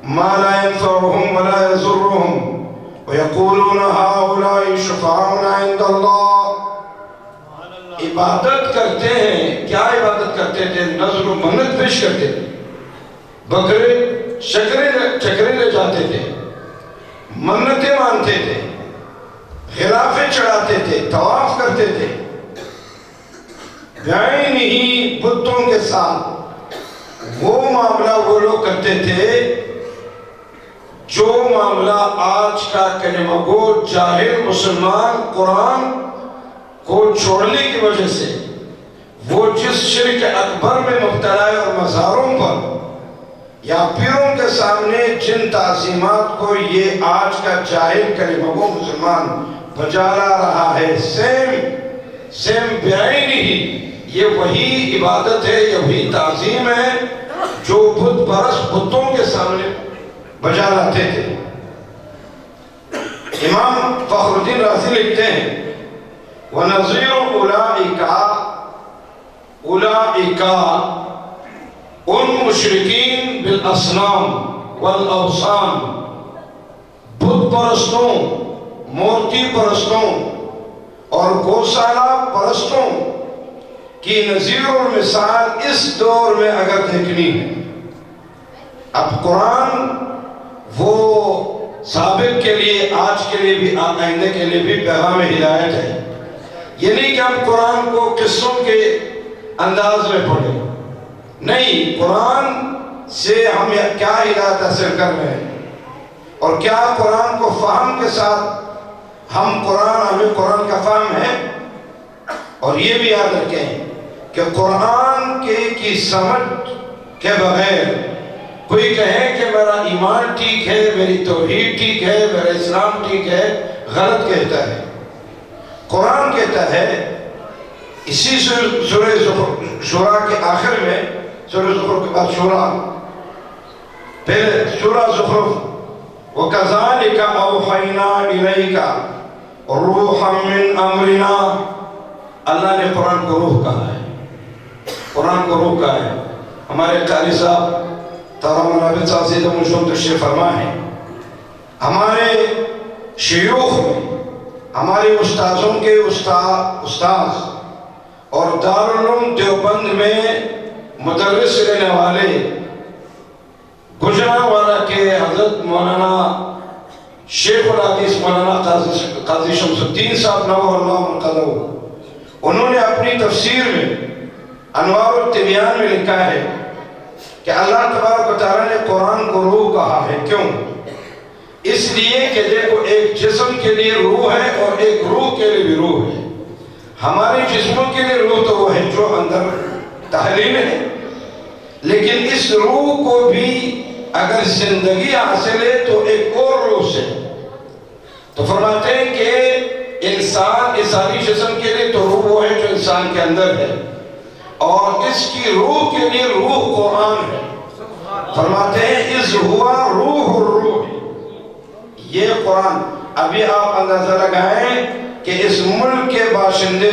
ما لا ينفعهم ولا يضرهم ويقولون هؤلاء شفعاؤنا عند اللہ. عبادت کرتے ہیں. کیا عبادت کرتے تھے؟ نذر و منت پیش کرتے تھے. بکرے چکرے لے جاتے تھے, منتیں مانتے تھے, غرافیں چڑھاتے تھے, طواف کرتے تھے. بعین ہی بتوں کے ساتھ وہ معاملہ وہ لوگ کرتے تھے جو معاملہ آج کا کلمہ گو جاہل مسلمان قرآن کو چھوڑنے کی وجہ سے وہ جس شرک اکبر میں مبتلا ہے, اور مزاروں پر یا پیروں کے سامنے جن تعظیمات کو یہ آج کا جاہل کلمہ گو مسلمان بجا لا رہا ہے, سیم بعین ہی یہ وہی عبادت ہے, یہ وہی تعظیم ہے جو بت پرست بتوں کے سامنے بجا لاتے تھے. امام فخر الدین رازی لکھتے ہیں وَنَظِيرُ أُولَئِكَ ان مشرکین بالاصنام والاوثان, بت پرستوں, مورتی پرستوں اور گوشالہ پرستوں کی نظیر اور مثال اس دور میں اگر دیکھنی ہے. اب قرآن وہ سابق کے لیے, آج کے لیے بھی, آئندہ کے لیے بھی پیغام ہدایت ہے. یہ نہیں کہ ہم قرآن کو قصوں کے انداز میں پڑھیں, نہیں, قرآن سے ہم کیا ہدایت حاصل کر رہے ہیں اور کیا قرآن کو فہم کے ساتھ ہمیں قرآن کا فہم ہے. اور یہ بھی یاد رکھیں کہ قرآن کی سمجھ کے بغیر کوئی کہے کہ میرا ایمان ٹھیک ہے, میری توحید ٹھیک ہے, میرا اسلام ٹھیک ہے, غلط کہتا ہے. قرآن کہتا ہے اسی سورہ شورا کے آخر میں, سورہ زخرف کے بعد شورا, پھر سورہ زخرف وَكَذَلِكَ أَوْحَيْنَا إِلَيْكَ رُوحًا مِّنْ أَمْرِنَا. اللہ نے قرآن کو روح کہا ہے, قرآن کو روح کہا ہے. ہمارے قاری صاحب تارم العابد صاحب سیدہ مشہور تشریف فرما ہے, ہمارے شیوخ میں, ہمارے استاذوں کے استاذ اور دارالعلوم دیوبند میں مدرس رہنے والے گجرانوالہ کے حضرت مولانا شیخ الحدیث مولانا قاضی شمس الدین صاحب نور اللہ منقدہ, انہوں نے اپنی تفسیر میں انوار التبیان میں لکھا ہے کہ اللہ تبارک و تعالیٰ نے قرآن کو روح کہا ہے. کیوں؟ اس لیے کہ دیکھو, ایک جسم کے لیے روح ہے اور ایک روح کے لیے بھی روح ہے. ہمارے جسموں کے لیے روح تو وہ ہے جو اندر تحلیل ہے, لیکن اس روح کو بھی اگر زندگی حاصل ہے تو ایک اور روح سے. تو فرماتے ہیں کہ انسان انسانی جسم کے لیے تو روح وہ ہے جو انسان کے اندر ہے, اور اس کی روح کے لیے روح قرآن ہے. فرماتے ہیں اِذْ ہُوَ روح الروح, یہ قرآن. ابھی آپ اندازہ لگائیں کہ اس ملک کے باشندے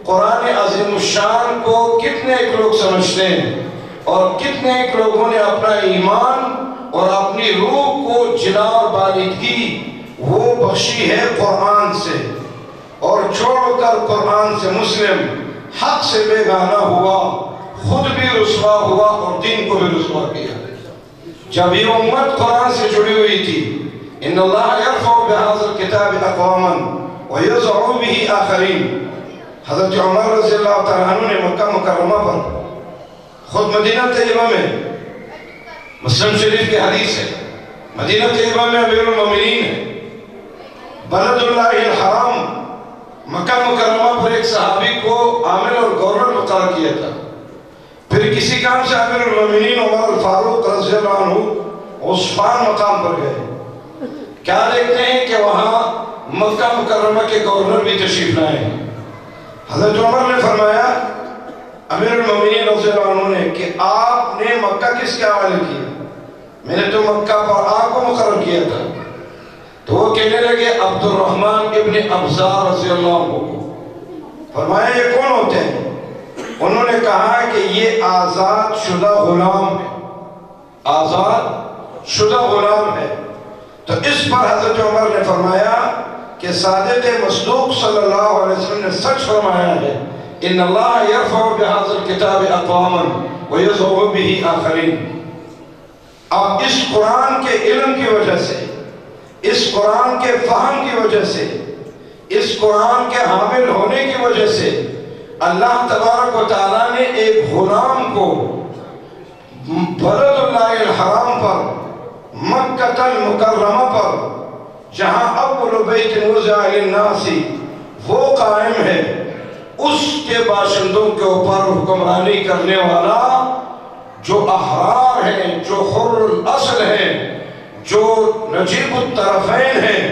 قرآن عظیم الشان کو کتنے ایک لوگ سمجھتے ہیں, اور کتنے ایک لوگوں نے اپنا ایمان اور اپنی روح کو جلا اور بالغی وہ بخشی ہے قرآن سے, اور چھوڑ کر قرآن سے مسلم حق سے بیگانہ ہوا, خود بھی رسوا ہوا اور دین کو بھی رسوا کیا. جب یہ امت قرآن سے جڑی ہوئی تھی, ان اللہ یرفع بہذا الکتاب اقواما ویضع به آخرین. حضرت عمر رضی اللہ تعالیٰ عنہ نے مکہ مکرمہ پر, خود مدینہ طیبہ میں, مسلم شریف کی حدیث ہے, مدینہ طیبہ میں امیر المومنین ہے, بلد اللہ الحرام مکہ مکرمہ پر ایک صحابی کو عامل اور گورنر مقرر کیا تھا. پھر کسی کام سے امیر المومنین عمر الفاروق رضی اللہ عنہ عثمان مقام پر گئے. کیا دیکھتے ہیں کہ وہاں مکہ مکرمہ کے گورنر بھی تشریف لائے ہیں. حضرت عمر نے فرمایا امیر المومنین رضی اللہ عنہ نے کہ آپ نے مکہ کس کے حوالے کیا؟ میں نے تو مکہ پر آپ کو مقرر کیا تھا. تو وہ کہنے لگے عبد الرحمن ابن ابزا رضی اللہ عنہ کو. فرمایا یہ کون ہوتے ہیں؟ انہوں نے کہا کہ یہ آزاد شدہ غلام ہے, آزاد شدہ غلام ہے۔ تو اس پر حضرت عمر نے فرمایا کہ صادق مصدوق صلی اللہ علیہ وسلم نے سچ فرمایا ہے، ان اللہ یرفع بہذا الکتاب اقواما ویضع بہ آخرین۔ اب اس قرآن کے علم کی وجہ سے، اس قرآن کے فہم کی وجہ سے، اس قرآن کے حامل ہونے کی وجہ سے اللہ تبارک و تعالیٰ نے ایک غلام کو بلد اللہ الحرام پر، مکہ المکرمہ پر، جہاں اول بیت وضع للناس وہ قائم ہے، اس کے باشندوں کے اوپر حکمرانی کرنے والا، جو احرار ہیں، جو حر الاصل ہیں، جو نجیب الطرفین ہیں،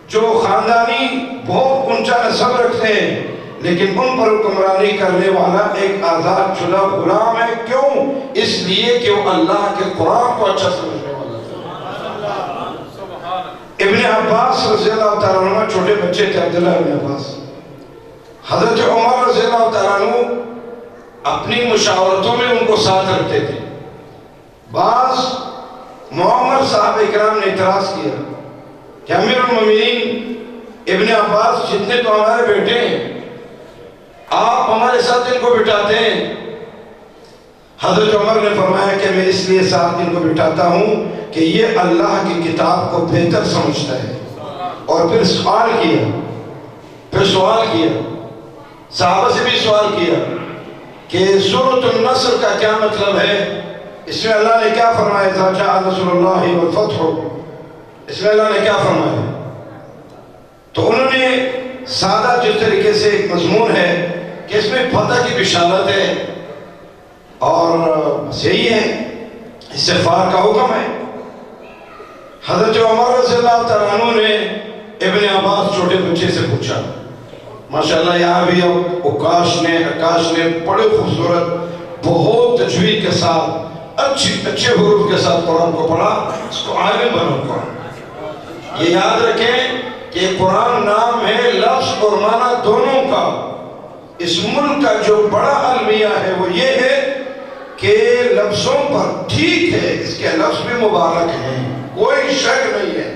جو خاندانی بہت اونچا نسب رکھتے ہیں، لیکن ان پر حکمرانی کرنے والا ایک آزاد شدہ غلام ہے۔ کیوں؟ اس لیے کہ وہ اللہ کے قرآن کو اچھا سمجھنے والا ہے۔ ابن عباس رضی اللہ تعالیٰ عنہ چھوٹے بچے تھے، عبداللہ ابن عباس۔ حضرت عمر رضی اللہ تعالیٰ عنہ اپنی مشاورتوں میں ان کو ساتھ رکھتے تھے۔ بعض معمر صاحب اکرام نے اعتراض کیا کہ امیر المومنین ابن عباس جتنے تو ہمارے بیٹے ہیں، آپ ہمارے ساتھ ان کو بٹھاتے ہیں۔ حضرت عمر نے فرمایا کہ میں اس لیے ساتھ ان کو بٹھاتا ہوں کہ یہ اللہ کی کتاب کو بہتر سمجھتا ہے۔ اور پھر سوال کیا، صحابہ سے بھی سوال کیا کہ سورۃ النصر کا کیا مطلب ہے؟ اس میں اللہ نے کیا فرمایا؟ اذا جاء نصر اللہ والفتح، اس میں اللہ نے کیا فرمایا؟ تو انہوں نے سادہ جس طریقے سے ایک مضمون ہے کہ اس میں فتح کی بشارت ہے اور بس یہی ہے، استغفار کا حکم ہے۔ حضرت عمر رضی اللہ تعالیٰ عنہ نے ابن عباس چھوٹے بچے سے پوچھا، ماشاءاللہ یہاں بھی اب عکاش نے بڑے خوبصورت بہت تجوید کے ساتھ اچھے حروف کے ساتھ قرآن کو پڑھا، اس کو عالم بنو قرآن۔ یہ یاد رکھیں کہ قرآن نام ہے لفظ اور معنی دونوں کا۔ اس ملک کا جو بڑا المیہ ہے وہ یہ ہے کہ لفظوں پر ٹھیک ہے، اس کے لفظ بھی مبارک ہیں، کوئی شک نہیں ہے،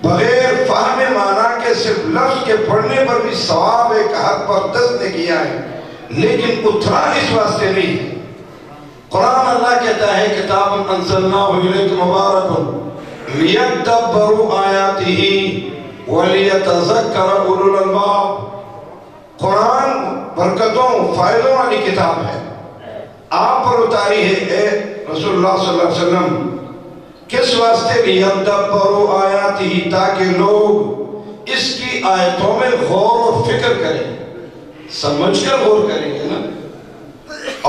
بغیر فہم معنی کے صرف لفظ کے پڑھنے پر بھی ثواب ایک حد پر دست نے کیا ہے، لیکن اترا اس واسطے نہیں ہے۔ قرآن اللہ کہتا ہے کتاب انزلناہ الیک مبارک لیدبروا آیاتہ وَلِيَتَذَكَّرَ أُولُو الْأَلْبَابِ۔ قرآن برکتوں فائدوں والی کتاب ہے، آپ پر اتاری ہے اے رسول اللہ صلی اللہ علیہ وسلم، کس واسطے لِيَدَّبَّرُوا آیَاتِهِ، تاکہ لوگ اس کی آیتوں میں غور و فکر کریں، سمجھ کر غور کریں گے نا،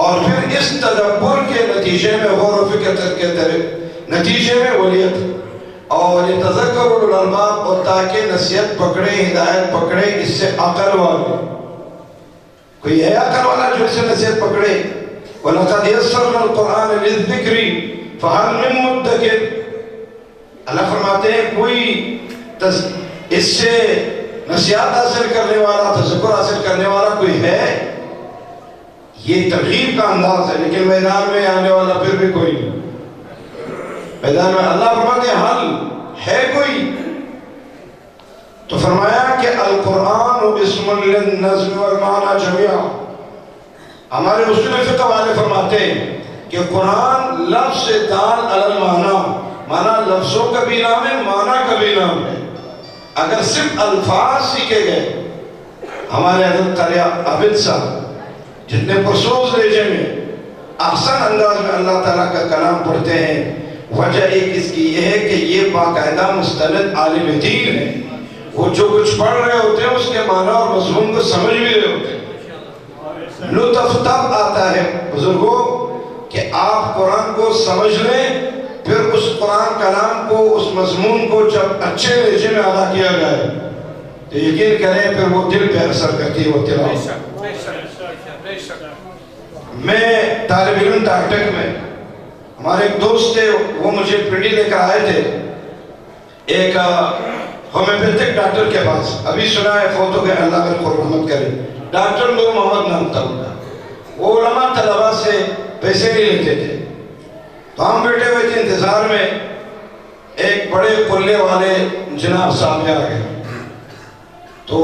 اور پھر اس تدبر کے نتیجے میں غور و فکر کے نتیجے میں ولیت اور یہ تذکر الالباب، اور تاکہ نصیحت پکڑے، ہدایت پکڑے اس سے عقل والے۔ کوئی ہے عقل والا جو اس سے نصیحت پکڑے؟ وَلَقَدْ يَسَّرْنَا الْقُرْآنَ لِلذِّكْرِ فَهَلْ مِن مُدَّكِرٍ۔ اللہ فرماتے ہیں کوئی اس سے نصیحت حاصل کرنے والا، تذکر حاصل کرنے والا کوئی ہے؟ یہ تغییر کا انداز ہے، لیکن میدان میں آنے والا پھر بھی کوئی نہیں۔ میدان میں اللہ فرماتے ہیں حل ہے کوئی؟ تو فرمایا کہ القرآن اسم للنظم والمعنی جميعا۔ ہمارے اصول فقہ والے فرماتے ہیں کہ قرآن لفظ سے دال علی المعنی، معنی لفظوں کا بھی نام ہے، معنی کا بھی نام ہے۔ اگر صرف الفاظ سیکھے گئے، ہمارے حضرت قاری عابد صاحب جتنے پرسوز لہجے میں احسن انداز میں اللہ تعالیٰ کا کلام پڑھتے ہیں، وجہ ایک اس کی یہ ہے کہ یہ باقاعدہ مستند عالم دین ہے، وہ جو کچھ پڑھ رہے ہوتے ہیں اس کے معنی اور مضمون کو سمجھ بھی رہے ہوتے ہیں۔ لطف تب آتا ہے بزرگوں کہ آپ قرآن کو سمجھ لیں، پھر اس قرآن کلام کو، اس مضمون کو جب اچھے لہجے میں ادا کیا جائے تو یقین کریں پھر وہ دل پہ اثر کرتی ہے وہ تلاوت۔ میں طالب علم تھا ٹیک میں، ہمارے ایک دوست تھے، وہ مجھے پنڈی لے کر آئے تھے ایک ہومیوپیتھک ڈاکٹر کے پاس، ابھی سنا ہے فوت ہو گئے، اللہ کا رحمت کرے، ڈاکٹر نور محمد نام تھا ان کا۔ وہ علماء طلبہ سے پیسے نہیں لیتے تھے، ہم بیٹھے ہوئے تھے انتظار میں، ایک بڑے قلعے والے جناب سامنے آ گئے، تو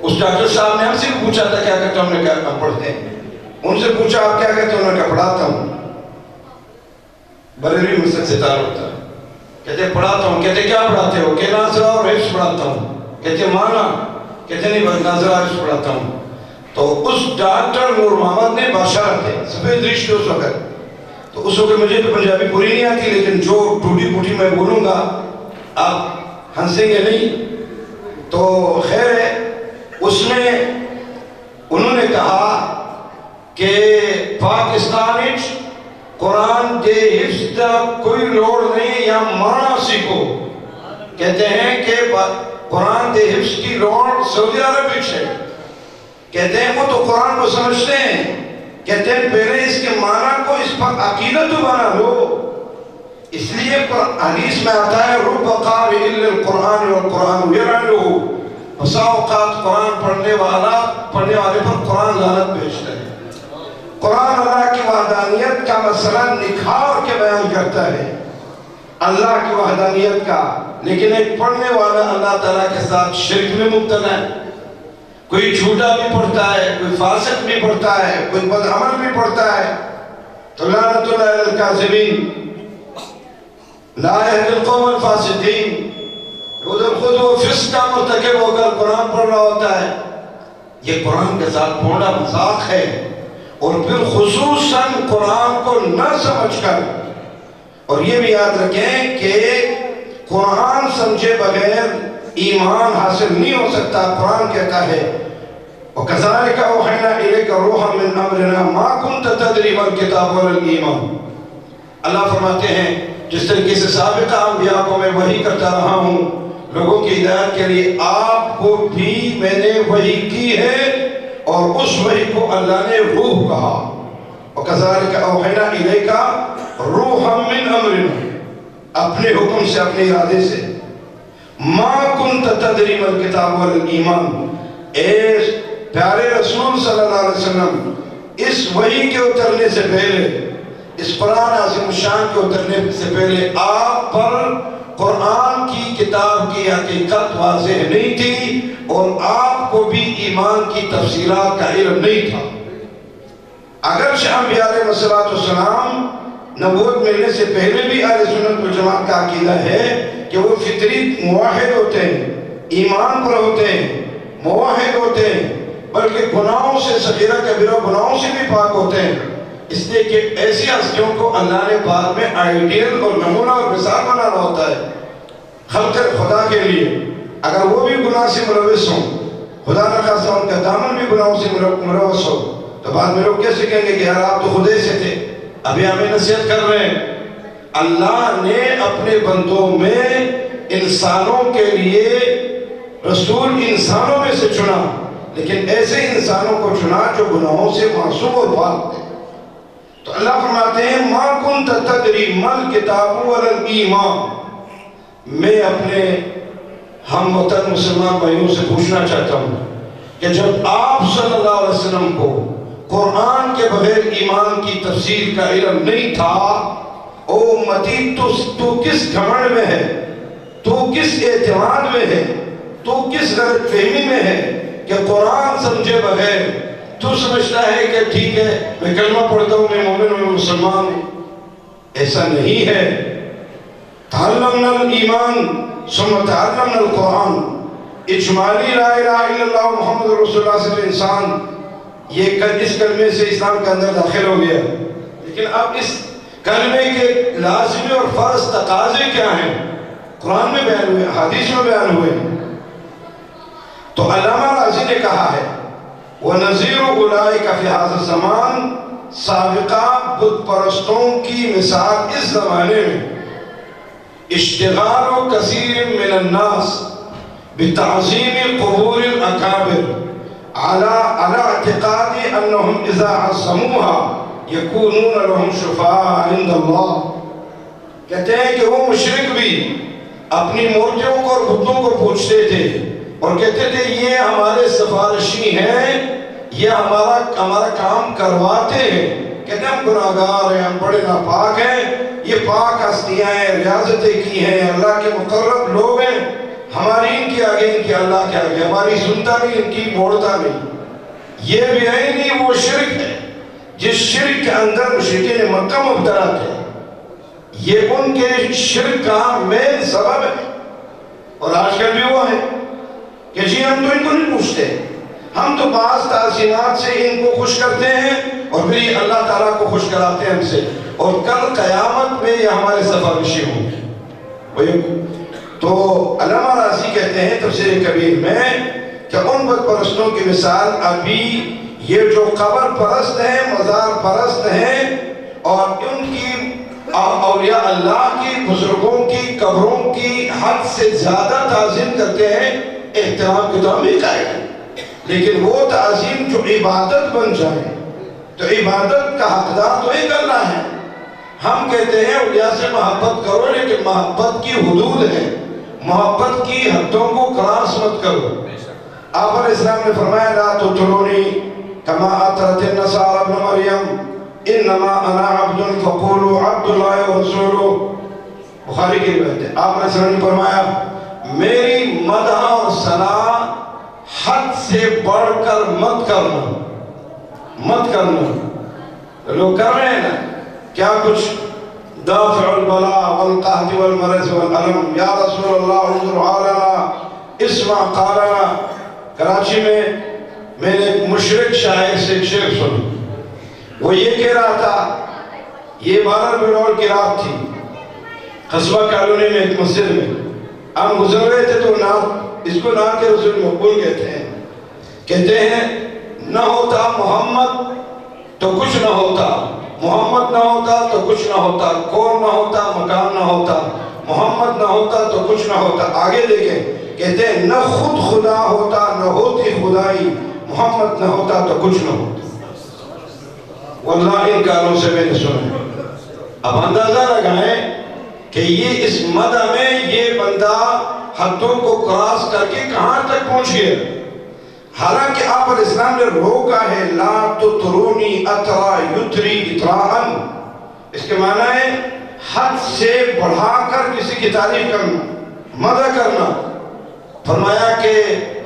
اس ڈاکٹر صاحب نے ہم سے پوچھا تھا کیا کہتے ہیں، ہم نے کہا ہم پڑھتے ہیں، ان سے پوچھا آپ کیا کہتے ہیں، انہوں نے کہا پڑھاتا ہوں، بریلوی مسجد سے تعلق تھا، کہتے پڑھاتا ہوں، کہتے کیا پڑھاتے ہو، کہ ناظرہ اور حفظ پڑھاتا ہوں، کہتے مانا، کہتے نہیں ناظرہ حفظ پڑھاتا ہوں۔ تو اس ڈاکٹر نور محمد نے بادشاہ تھے، سفید ریش تھے اس وقت، تو اس وقت مجھے تو پنجابی پوری نہیں آتی، لیکن جو ٹوٹی پوٹی میں بولوں گا آپ ہنسیں گے نہیں، تو خیر ہے، اس میں انہوں نے کہا کہ پاکستان قرآن دے حفظ دا کوئی لوڑ نہیں، یا مانا سیکھو، کہتے ہیں کہ قرآن دے حفظ کی لوڑ سعودی عرب ہے، کہتے ہیں وہ تو قرآن کو سمجھتے ہیں، کہتے ہیں پہلے اس کے معنی کو اس پر عقیدہ تو بنا لو، اس لیے حدیث میں آتا ہے رب قارئ الا القرآن والقرآن یلعنہ، بسا اوقات قرآن پڑھنے والے پر قرآن لعنت بھیجتا ہے۔ قرآن اللہ کی وحدانیت کا مسئلہ نکھار کے بیان کرتا ہے، اللہ کی وحدانیت کا، لیکن ایک پڑھنے والا اللہ تعالیٰ کے ساتھ شرک میں مبتلا ہے، کوئی جھوٹا بھی پڑھتا ہے، کوئی فاسق بھی پڑھتا ہے، کوئی بدعمل بھی پڑھتا ہے، تو لعنت اللہ علی الکاذبین، لا یہدی القوم الفاسقین، ادھر خود وہ فسق کا مرتکب ہو کر قرآن پڑھ رہا ہوتا ہے، یہ قرآن کے ساتھ بھونڈا مذاق ہے، اور پھر خصوصاً قرآن کو نہ سمجھ کر، اور یہ بھی یاد رکھیں کہ قرآن سمجھے بغیر ایمان حاصل نہیں ہو سکتا۔ قرآن کہتا ہے وَكَذَلِكَ أَوْحَيْنَا إِلَيْكَ رُوحًا مِّنْ أَمْرِنَا مَا كُنْتَ تَدْرِي مَا الْكِتَابُ وَلَا الْإِيمَانُ۔ اللہ فرماتے ہیں جس طریقے سے سابقہ انبیاء کو میں وحی کرتا رہا ہوں لوگوں کی ہدایت کے لیے، آپ کو بھی میں نے وحی کی ہے، اور اس وحی کو اللہ نے روح کہا، وَكَذَلِكَ أَوْحَيْنَا إِلَيْكَ رُوحًا مِّنْ أَمْرِنَا، اپنے حکم سے، اپنے ارادے سے، مَا كُنْتَ تَدْرِي مَا الْكِتَابُ وَلَا الْإِيمَانُ، اے پیارے رسول صلی اللہ علیہ وسلم، اس وحی کے اترنے سے پہلے، اس قرآن عظیم الشان کے اترنے سے پہلے آپ پر قرآن کی کتاب کی حقیقت واضح نہیں تھی، اور آپ کو بھی ایمان کی تفسیرات کا علم نہیں تھا۔ اگرچہ انبیاء علیہ السلام نبوت ملنے سے پہلے بھی اہل سنت والجماعت کا عقیدہ ہے کہ وہ فطری موحد ہوتے ہیں، ایمان پر ہوتے ہیں، موحد ہوتے ہیں، بلکہ گناہوں سے، صغیرہ کبیرہ گناہوں سے بھی پاک ہوتے ہیں، اس لیے کہ ایسی ہستیوں کو اللہ نے بعد میں آئیڈیل اور نمونہ اور مثال بنانا ہوتا ہے خلق خدا کے لیے۔ اگر وہ بھی گناہ سے ملوث ہوں، خدا نہ خواستہ ان کا دامن بھی گناہوں سے ملوث ہو، تو بعد میں لوگ کیسے کہیں گے کہ یار آپ تو خدے سے تھے، ابھی ہمیں نصیحت کر رہے ہیں۔ اللہ نے اپنے بندوں میں انسانوں کے لیے رسول انسانوں میں سے چنا، لیکن ایسے انسانوں کو چنا جو گناہوں سے معصوم اور پاک تھے۔ تو اللہ فرماتے ہیں مَا كُنْتَ تَدْرِي مَا الْكِتَابُ وَلَا الْإِيمَانُ، میں اپنے ہم وطن مسلمان بھائیوں سے پوچھنا چاہتا ہوں کہ جب آپ صلی اللہ علیہ وسلم کو قرآن کے بغیر ایمان کی تفسیر کا علم نہیں تھا، او امتی تو کس گھمنڈ میں ہے، تو کس اعتماد میں ہے، تو کس غلط فہمی میں ہے کہ قرآن سمجھے بغیر تو سمجھتا ہے کہ ٹھیک ہے میں کلمہ پڑھتا ہوں، میں مومن ہوں، میں مسلمان ہوں۔ ایسا نہیں ہے۔ تعلمنا الایمان ثم تعلمنا القرآن، اجمالی لا الہ الا اللہ محمد رسول اللہ صلی اللہ علیہ وسلم انسان یہ اس کلمے سے اسلام کے اندر داخل ہو گیا، لیکن اب اس کلمے کے لازمی اور فرض تقاضے کیا ہیں، قرآن میں بیان ہوئے، حدیث میں بیان ہوئے۔ تو علامہ راضی نے کہا ہے وَنَظِيرُ أُولَئِكَ فِي هَذَا الزَّمَانِ، سابقہ بت پرستوں کی مثال اس زمانے میں اشتغال کثیر من الناس بتعظیم قبور الاکابر على اعتقاد انہم اذا عظموها یکونون لهم شفاعا عند اللہ۔ کہتے ہیں کہ وہ مشرک بھی اپنی مورتیوں کو اور بتوں کو پوچھتے تھے اور کہتے تھے یہ ہمارے سفارشی ہیں، یہ ہمارا کام کرواتے ہیں، کہتے ہیں ہم گناہگار ہیں، ہم بڑے ناپاک ہیں، یہ پاک ہستیاں ہیں، ریاضتیں کی ہیں، اللہ کے مقرب لوگ ہیں، ہماری ان کے آگے ان کے اللہ کے آگے، ہماری سنتا نہیں ان کی موڑتا نہیں۔ یہ بھی نہیں وہ شرک ہے جس شرک کے اندر مشرکین مکہ مبتلا تھے، یہ ان کے شرک کا مین سبب ہے۔ اور آج کل بھی وہ ہے کہ جی ہم تو ان کو نہیں پوچھتے، ہم تو بعض تعظیمات سے ان کو خوش کرتے ہیں اور پھر یہ اللہ تعالیٰ کو خوش کراتے ہیں ہم سے، اور کل قیامت میں یہ ہمارے صفحہ نشین ہوں گے۔ تو علامہ راضی کہتے ہیں تفسیر کبیر میں کہ ان بت پرستوں کی مثال ابھی یہ جو قبر پرست ہیں، مزار پرست ہیں، اور ان کی اولیاء اللہ کی، بزرگوں کی قبروں کی حد سے زیادہ تعظیم کرتے ہیں، احترام کی تو ہم بھی قائل ہیں، لیکن وہ تعظیم جو عبادت بن جائے تو عبادت کا حقدار تو ایک اللہ ہے۔ ہم کہتے ہیں اولیاء سے محبت کرو، لیکن محبت کی حدود ہے، محبت کی حدوں کو کراس مت کرو۔ آپ علیہ السلام نے فرمایا لا تطرونی کما اطرت النصارى ابن مریم انما انا عبد فقولوا عبد اللہ ورسولہ، بخاری کی روایت ہے۔ آپ علیہ السلام نے فرمایا میری مدح اور ثنا حد سے بڑھ کر مت کرنا۔ لوگ کر رہے ہیں نا کیا کچھ، دافع البلاء والقحط والمرض والالم یا رسول اللہ انظر حالنا اسمع قالنا۔ کراچی میں نے ایک مشرک شاعر سے ایک شعر سنا، وہ یہ کہہ رہا تھا، یہ 12 ربیع الاول کی رات تھی، قصبہ کالونی میں ایک مسجد میں ہم گزر رہے تھے، تو اس کو نام کے رسول مقبول کہتے ہیں نہ ہوتا محمد تو کچھ نہ ہوتا، محمد نہ ہوتا تو کچھ نہ ہوتا، کون نہ ہوتا مکان نہ ہوتا، محمد نہ ہوتا تو کچھ نہ ہوتا۔ آگے دیکھیں کہتے ہیں نہ خود خدا ہوتا نہ ہوتی خدائی، محمد نہ ہوتا تو کچھ نہ ہوتا۔ واللہ ان کانوں سے میں نے سنا۔ اب اندازہ لگائیں کہ یہ اس مدح میں یہ بندہ حدوں کو کراس کر کے کہاں تک پہنچ گیا، حالانکہ آپ علیہ السلام نے روکا ہے لا تطرونی اطرا یتری اطراءن، اس کے معنی ہے حد سے بڑھا کر کسی کی تعریف کرنا، مدح کرنا۔ فرمایا کہ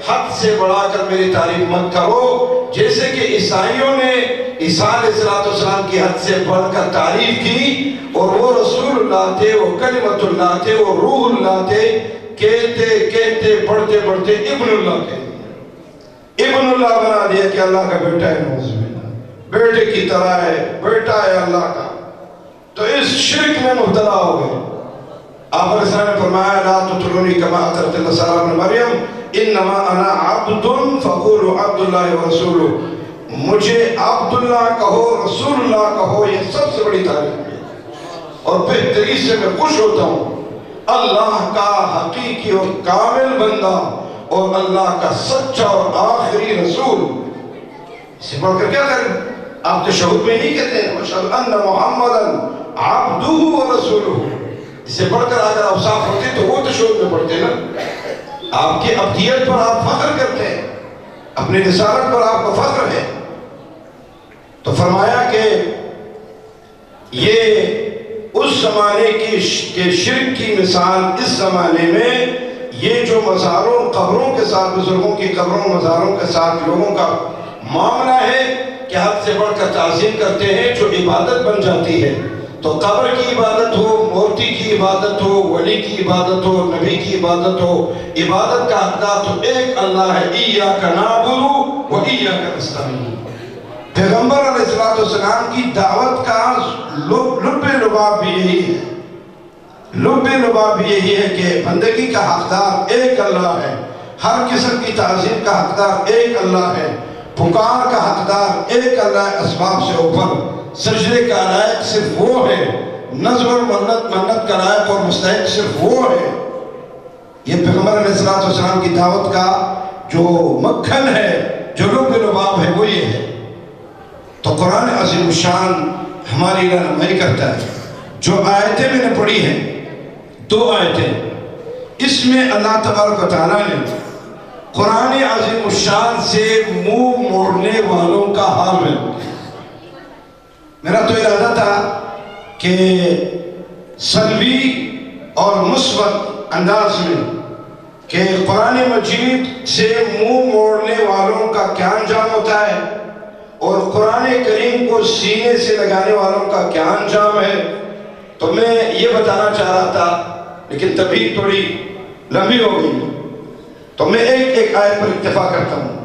حد سے بڑھا کر میری تعریف مت کرو، جیسے کہ عیسائیوں نے عیسیٰ علیہ السلام کی حد سے بڑھ کر تعریف کی، اور وہ رسول اللہ تھے، وہ کلمت اللہ تھے، وہ روح اللہ تھے، کہتے پڑھتے ابن اللہ کہتے، ابن اللہ بنا دیا کہ اللہ کا بیٹا ہے، نعوذ باللہ، بیٹے کی طرح ہے، بیٹا ہے اللہ کا، تو اس شرک میں مبتلا ہو گئے۔ آپ علیہ السلام نے فرمایا لا تطرونی کما اطرت النصارى ابن مریم انما انا عبد فقولوا عبد اللہ ورسولہ، مجھے عبداللہ کہو رسول اللہ کہو، یہ سب سے بڑی تعریف ہے، اور بہتری سے میں خوش ہوتا ہوں، اللہ کا حقیقی اور کامل بندہ اور اللہ کا سچا اور آخری رسول۔ اسے پڑھ کر کیا کریں؟ آپ تشہد میں نہیں کہتے ہیں وَأَشْهَدُ أَنَّ مُحَمَّدًا عَبْدُهُ وَرَسُولُهُ، اس سے پڑھ کر اگر آپ صاف ہوتے تو وہ تشہد میں پڑھتے نا۔ آپ کی ابدیت پر آپ فخر کرتے ہیں، اپنی رسالت پر آپ کو فخر ہے۔ تو فرمایا کہ یہ اس زمانے کے شرک کی مثال اس زمانے میں یہ جو مزاروں قبروں کے ساتھ، بزرگوں کی قبروں مزاروں کے ساتھ لوگوں کا معاملہ ہے کہ حد سے بڑھ کر تعظیم کرتے ہیں، جو عبادت بن جاتی ہے۔ تو قبر کی عبادت ہو، مورتی کی عبادت ہو، ولی کی عبادت ہو، نبی کی عبادت ہو، عبادت کا حقدار تو ایک اللہ ہے، ایاک نعبد و ایاک نستعین۔ پیغمبر علیہ السلام کی دعوت کا لب لباب بھی یہی ہے، لب لباب بھی یہی ہے کہ بندگی کا حقدار ایک اللہ ہے، ہر قسم کی تعظیم کا حقدار ایک اللہ ہے، پکار کا حقدار ایک اللہ ہے، اسباب سے اوپر، سجدے کا لائق صرف وہ ہے، نظر اور منت کا لائق اور مستحق صرف وہ ہے۔ یہ پیغمبر علیہ السلام کی دعوت کا جو مکھن ہے، جو لب لباب ہے، وہ یہ ہے۔ تو قرآن عظیم الشان ہماری رہنمائی کرتا ہے۔ جو آیتیں میں نے پڑھی ہیں، 2 آیتیں، اس میں اللہ تبارک و تعالیٰ نے قرآن عظیم الشان سے منہ موڑنے والوں کا حال ہے۔ میرا تو ارادہ تھا کہ سلبی اور مثبت انداز میں کہ قرآن مجید سے منہ موڑنے والوں کا کیا انجام ہوتا ہے اور قرآن کریم کو سینے سے لگانے والوں کا کیا انجام ہے. تو میں یہ بتانا چاہ رہا تھا لیکن تبھی تھوڑی لمبی ہو گئی، تو میں ایک آیت پر اکتفا کرتا ہوں.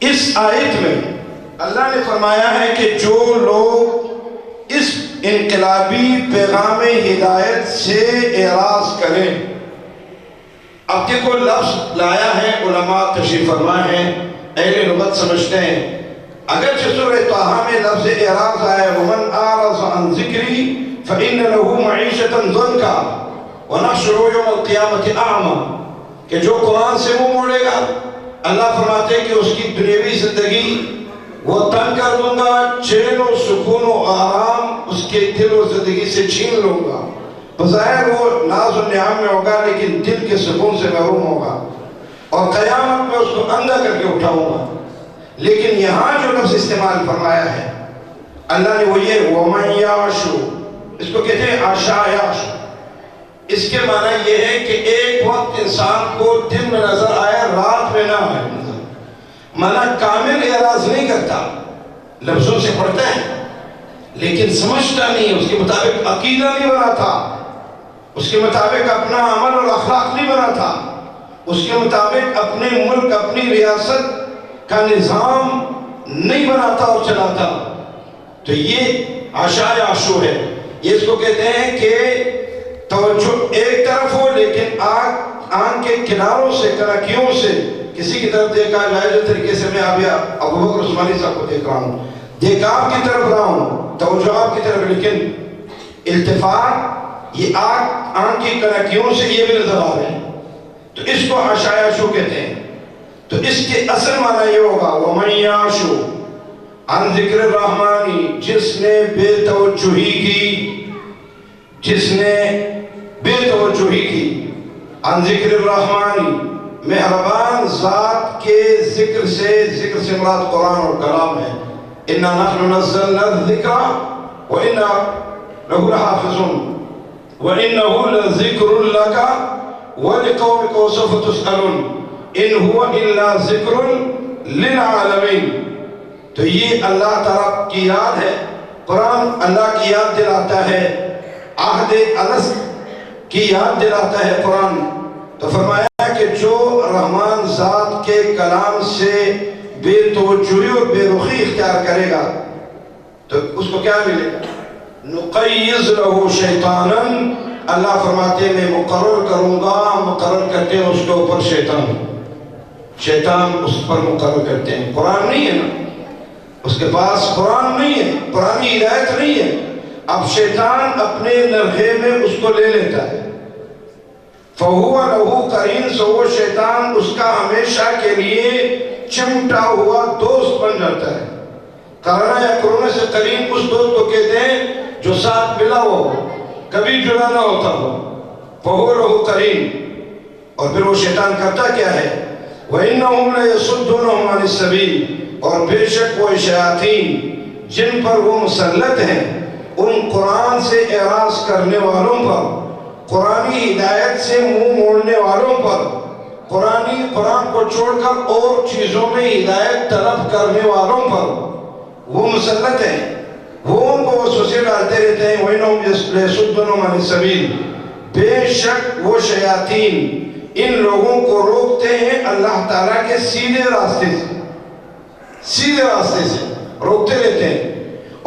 اس آیت میں اللہ نے فرمایا ہے کہ جو لوگ اس انقلابی پیغام ہدایت سے اعراض کریں. اب دیکھو لفظ لایا ہے، علماء تشریف فرما ہیں، اہل لغت سمجھتے ہیں. اگرچہ سورہ طٰہٰ میں لفظ اعراض آیا ہے وَمَنْ أَعْرَضَ عَنْ ذِكْرِي فَإِنَّ لَهُ مَعِيشَةً ضَنْكًا وَنَحْشُرُهُ يَوْمَ الْقِيَامَةِ أَعْمَىٰ، کہ جو قرآن سے منہ موڑے گا اللہ فرماتے ہیں کہ اس کی دنیاوی زندگی وہ تنگ کر دوں گا، چین و سکون و آرام اس کے دل و زندگی سے چھین لوں گا. بظاہر وہ ناز و نعم میں ہوگا لیکن دل کے سکون سے محروم ہوگا، اور قیامت میں اس کو اندھا کر کے اٹھاؤں گا. لیکن یہاں جو لفظ استعمال فرمایا ہے اللہ نے وہ یہ وَمَنْ يَعْشُ، اس کو کہتے ہیں عَشَا يَعْشُ. اس کے معنی یہ ہے کہ ایک وقت انسان کو دن میں نظر آئے رات میں نہ آئے. معنی کامل اعراض نہیں کرتا، لفظوں سے پڑھتا ہے لیکن سمجھتا نہیں، اس کے مطابق عقیدہ نہیں بنا تھا، اس کے مطابق اپنا عمل اور اخلاق نہیں بنا تھا، اس کے مطابق اپنے ملک اپنی ریاست کا نظام نہیں بناتا اور چلاتا. تو یہ عشا عشو ہے. یہ اس کو کہتے ہیں کہ توجہ ایک طرف ہو لیکن آنکھ کے کناروں سے کنکیوں سے کسی کی طرف دیکھا جائے. جو طریقے سے میں ابھی ابو بکر عثمانی صاحب کو دیکھ رہا ہوں، دیکھ آپ کی طرف رہا ہوں، توجہ آپ کی طرف، لیکن التفات یہ آنکھ کی کنکیوں سے یہ بھی نظر آ رہے ہیں. تو اس کو عشا عشو کہتے ہیں. تو اس کے اصل معنی یہ ہوگا وَمَنْ يَعْشُ عَنْ ذِكْرِ الرَّحْمَانِ، جس نے بے توجہی کی، جس نے بے توجہی کی، عن ذکر الرحمن، مہربان ذات کے ذکر سے مراد قرآن اور کلام ہے. اِنَّا نَحْنُ نَزَّلْنَا الذِّكْرَ وَإِنَّا لَهُ لَحَافِظُونَ وَإِنَّهُ لَذِكْرٌ لَكَ وَلِقَوْمِكَ وَسَوْفَ تُسْأَلُونَ إِنْ هُوَ إِلَّا ذِكْرٌ لِلْعَالَمِينَ. تو یہ اللہ تعالیٰ کی یاد ہے. قرآن اللہ کی یاد دلاتا ہے، عہد الست کی یاد دلاتا ہے قرآن. تو فرمایا کہ جو رحمان ذات کے کلام سے بے توجہی اور بے رخی اختیار کرے گا تو اس کو کیا ملے گا؟ نقیض لہو شیطانا، اللہ فرماتے ہیں میں مقرر کروں گا، مقرر کرتے ہیں اس کے اوپر شیطان اس پر مقرر کرتے ہیں. قرآن نہیں ہے نا، اس کے پاس قرآن نہیں ہے، قرآنی ہدایت نہیں ہے. اب شیطان اپنے نرخے میں اس کو لے لیتا ہے. فَهُوَ لَهُ قَرِينٌ، سو وہ شیطان اس کا ہمیشہ کے لیے چمٹا ہوا دوست بن جاتا ہے. قرآن یا قرآن سے قرین اس دوست کو کہتے ہیں جو ساتھ ملا ہو، کبھی جدا نہ ہوتا ہو. فَهُوَ لَهُ قَرِينٌ. اور پھر وہ شیطان کرتا کیا ہے؟ وَإِنَّهُمْ لَيَصُدُّونَهُمْ عَنِ السَّبِيلِ، اور بے شک وہ شیاطین جن پر وہ مسلط ہیں ان قرآن سے اعراض کرنے والوں پر، قرآنی ہدایت سے منہ موڑنے والوں پر، قرآن کو چھوڑ کر اور چیزوں میں ہدایت طلب کرنے والوں پر وہ مسلط ہیں. وہ ان کو وسوسے ڈالتے رہتے ہیں. وَإِنَّهُمْ لَيَصُدُّونَهُمْ عَنِ السَّبِيلِ، بے شک وہ شیاطین ان لوگوں کو روکتے ہیں اللہ تعالیٰ کے سیدھے راستے سے روکتے رہتے ہیں.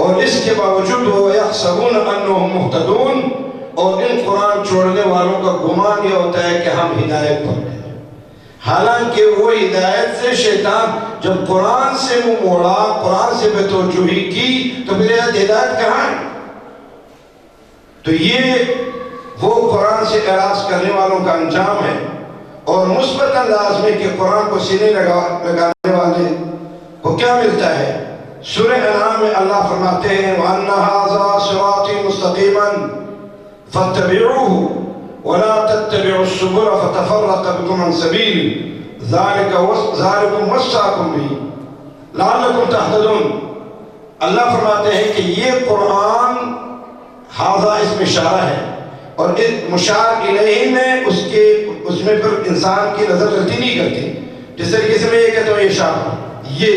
اور اس کے باوجود وہ يَحْسَبُونَ أَنَّهُمْ مُهْتَدُونَ، اور ان قرآن چھوڑنے والوں کا گمان یہ ہوتا ہے کہ ہم ہدایت پر ہیں. حالانکہ وہ ہدایت سے شیطان جب قرآن سے منہ موڑا، قرآن سے بے توجہی کی تو پھر ہدایت کہاں ہے؟ تو یہ وہ قرآن سے اعراض کرنے والوں کا انجام ہے. اور مثبت انداز میں کہ قرآن کو سینے لگانے والے کو کیا ملتا ہے؟ سورہ انعام میں اللہ فرماتے ہیں وَأَنَّ هَذَا صِرَاطِي مُسْتَقِيمًا فَاتَّبِعُوهُ وَلَا تَتَّبِعُوا السُّبُلَ فَتَفَرَّقَ بِكُمْ عَنْ سَبِيلِهِ ذَلِكُمْ وَصَّاكُمْ بِهِ لَعَلَّكُمْ تَهْتَدُونَ. اللہ فرماتے ہیں کہ یہ قرآن حاضہ اس میں اشارہ ہے، اور اس مشار الیہ میں اس میں پھر انسان کی نظر غلطی نہیں کرتی. جس طریقے سے میں یہ کہتا ہوں یہ شاہ یہ،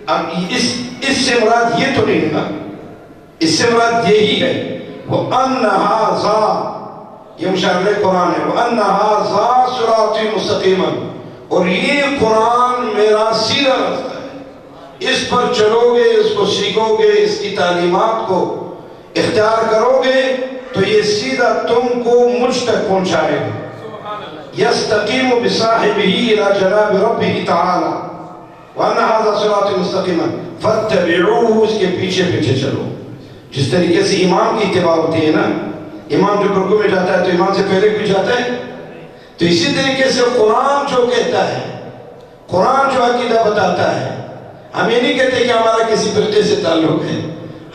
اب اس سے مراد یہ تو نہیں ہے نا، اس سے مراد یہی ہے وَأَنَّ هَذَا، یہ مشار قرآن ہے، وَأَنَّ هَذَا صِرَاطِي مُسْتَقِيمًا، اور یہ قرآن میرا سیدھا راستہ ہے، اس پر چلو گے، اس کو سیکھو گے، اس کی تعلیمات کو اختیار کرو گے تو یہ سیدھا تم کو مجھ تک پہنچائے گا. يستقيم بصاحبه إلى جناب ربه تعالى وأن هذا صراط مستقيما فاتبعوه، اس کے پیچھے پیچھے چلو. جس طریقے سے امام کی اتباع ہوتی ہے نا، امام جو رکوع میں جاتا ہے تو امام سے پہلے کوئی جاتا ہے، تو اسی طریقے سے قرآن جو کہتا ہے، قرآن جو عقیدہ بتاتا ہے، ہم یہ نہیں کہتے کہ ہمارا کسی فرقے سے تعلق ہے،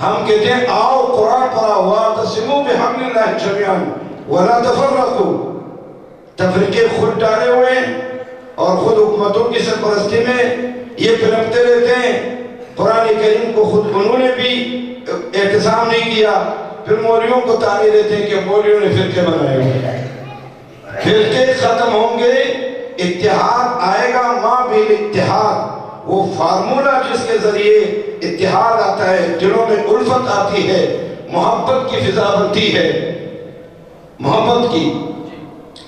ہم کہتے ہیں آؤ قرآن پڑھا واعتصموا بحبل اللہ جميعا ولا تفرقوا. تفریقے خود ڈالے ہوئے ہیں اور خود حکومتوں کی سرپرستی میں یہ پھرکتے رہتے ہیں. قرآن کریم کو خود انہوں نے بھی احتسام نہیں کیا، پھر مولیوں کو تعلیم دیتے ہیں کہ مولیوں نے فرقے بنائے ہوئے. فرقے ختم ہوں گے، اتحاد آئے گا. ما بالاتحاد، وہ فارمولہ جس کے ذریعے اتحاد آتا ہے، دلوں میں الفت آتی ہے، محبت کی فضا بنتی ہے، محبت کی.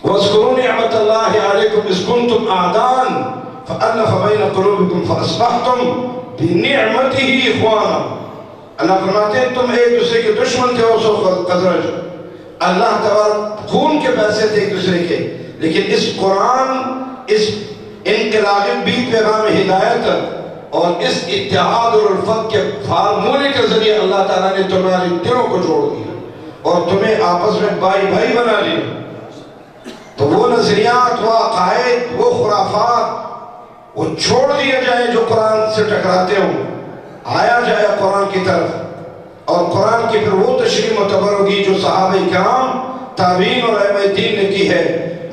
وَاذْكُرُوا نِعْمَةَ اللَّهِ عَلَيْكُمْ إِذْ كُنْتُمْ أَعْدَاءً فَأَلَّفَ بَيْنَ قُلُوبِكُمْ فَأَصْبَحْتُمْ بِنِعْمَتِهِ إِخْوَانًا. اللہ فرماتے ہیں تم ایک دوسرے کے دشمن تھے، اوس و خزرج، اللہ تبارک خون کے پیسے تھے ایک دوسرے کے، لیکن اس قرآن، اس انقلابی بھی پیغام ہدایت اور اس اتحاد اور الفت کے فارمولے کے ذریعے اللہ تعالیٰ نے تمہارے دلوں کو جوڑ دیا اور تمہیں آپس میں بھائی بھائی بنا لیا. تو وہ نظریات، وہ عقائد، وہ خرافات وہ چھوڑ دیا جائے جو قرآن سے ٹکراتے ہوں، آیا جائے قرآن کی طرف، اور قرآن کی پھر وہ تشریح معتبر ہوگی جو صحابہ کرام، تابعین اور ائمہ دین نے کی ہے.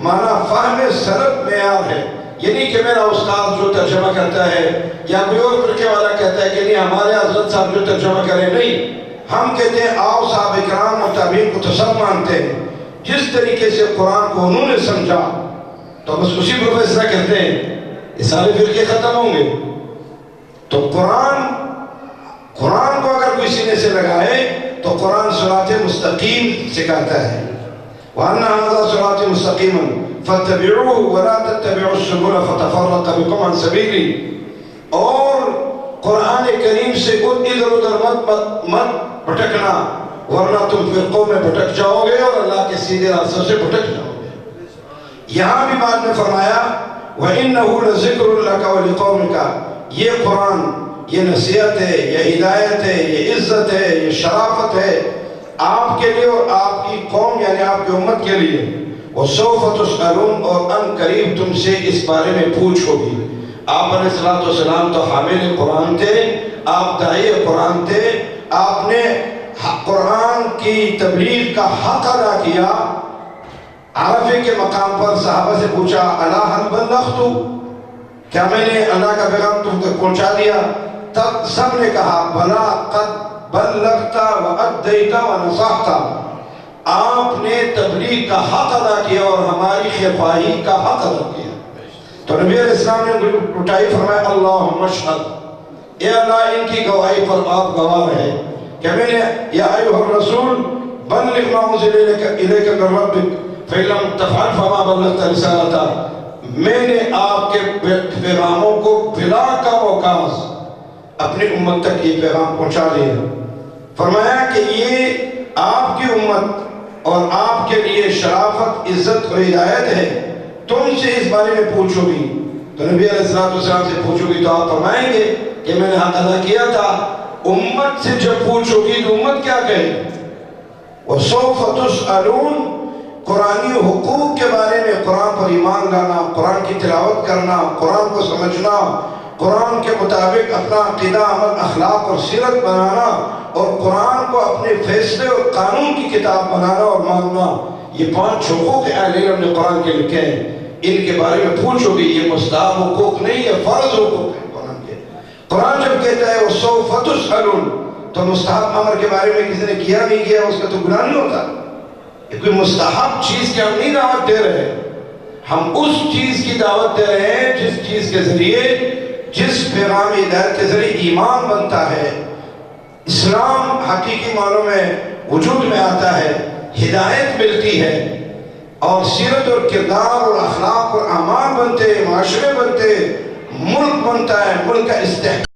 مانا فہم سلف معیار ہے، یہ نہیں کہ میرا استاد جو ترجمہ کرتا ہے یا کوئی اور فرقے والا کہتا ہے کہ نہیں ہمارے حضرت صاحب جو ترجمہ کریں. نہیں، ہم کہتے ہیں آؤ صحابہ کرام اور تابعین کو تو سب مانتے ہیں، جس طریقے سے قرآن کو انہوں نے سمجھا تو بس اسی پر فیصلہ کرتے ہیں. یہ سارے فرقے ختم ہوں گے. تو قرآن کو اگر کوئی سینے سے لگائے تو قرآن صراط مستقیم سکھاتا ہے. وَأَنَّ هَذَا صِرَاطِي مُسْتَقِيمًا فَاتَّبِعُوهُ وَلَا تَتَّبِعُوا السُّبُلَ فَتَفَرَّقَ بِكُمْ عَنْ سَبِيلِهِ. اور قرآن کریم سے ادھر ادھر مت بھٹکنا، ورنہ تم فرقوں میں بھٹک جاؤ گے اور اللہ کے سیدھے راستوں سے بھٹک جاؤ گے. یہاں بھی بعد میں فرمایا وَإِنَّهُ لَذِكْرٌ لَكَ وَلِقَوْمِكَ، یہ قرآن یہ نصیحت ہے، یہ ہدایت ہے، یہ عزت ہے، یہ شرافت ہے آپ کے لیے اور آپ کی قوم یعنی آپ کی امت کے لیے. وَسَوْفَ تُسْأَلُونَ، اور ان قریب تم سے اس بارے میں پوچھ ہوگی. آپ علیہ السلام تو حامل قرآن تھے، آپ داعی قرآن تھے، آپ نے قرآن کی تبلیغ کا حق ادا کیا. عرفے کے مقام پر صحابہ سے پوچھا الا هل بلغت، کیا میں نے اللہ کا پیغام تم تک پہنچا دیا؟ تب سب نے کہا بلا قد بلغت وادیت ونصحت، آپ نے تبلیغ کا حق ادا کیا اور ہماری خفائی کا حق ادا کیا. تو نبی علیہ السلام نے اٹھائی فرمایا اللہم اشہد، اے اللہ ان کی گواہی پر آپ گواہ رہے کہ میں نے یا ایوہ الرسول بلغ ما انزل الیک من ربک فإن لم تفعل فما بلغت رسالتہ، میں نے آپ کے پیغاموں کو بلا کا وکاس اپنی امت تک یہ پیغام پہنچا دیا. فرمایا کہ یہ آپ کی امت اور آپ کے لیے شرافت، عزت اور ہدایت ہے، تم سے اس بارے میں پوچھو گی. تو نبی علیہ السلام سے پوچھو گی تو آپ فرمائیں گے کہ میں نے حق ادا کیا تھا. امت سے جب پوچھو گی تو امت کیا کہے؟ وَسَوْفَ تُسْأَلُونَ، قرآنی حقوق کے بارے میں قرآن پر ایمان لانا، قرآن کی تلاوت کرنا، قرآن کو سمجھنا، قرآن کے مطابق اپنا عقیدہ، عمل، اخلاق اور سیرت بنانا، اور قرآن کو اپنے فیصلے اور قانون کی کتاب بنانا اور ماننا، یہ 5 حقوق اہل علم نے قرآن کے لکھے ہیں. ان کے بارے میں پوچھو گے، یہ مستحب حقوق نہیں، یہ فرض حقوق ہیں قرآن کے. قرآن جب کہتا ہے وَسَوْفَ تُسْأَلُونَ، تو مستحب امر کے بارے میں کسی نے کیا نہیں کیا اس کا تو گناہ نہیں ہوتا. یہ کوئی مستحب چیز کی ہم نہیں دعوت دے رہے ہیں، ہم اس چیز کی دعوت دے رہے ہیں جس چیز کے ذریعے، جس پیغام ہدایت کے ذریعے ایمان بنتا ہے، اسلام حقیقی معنوں میں وجود میں آتا ہے، ہدایت ملتی ہے، اور سیرت اور کردار اور اخلاق اور اعمال بنتے، معاشرے بنتے، ملک بنتا ہے، ملک کا استحکام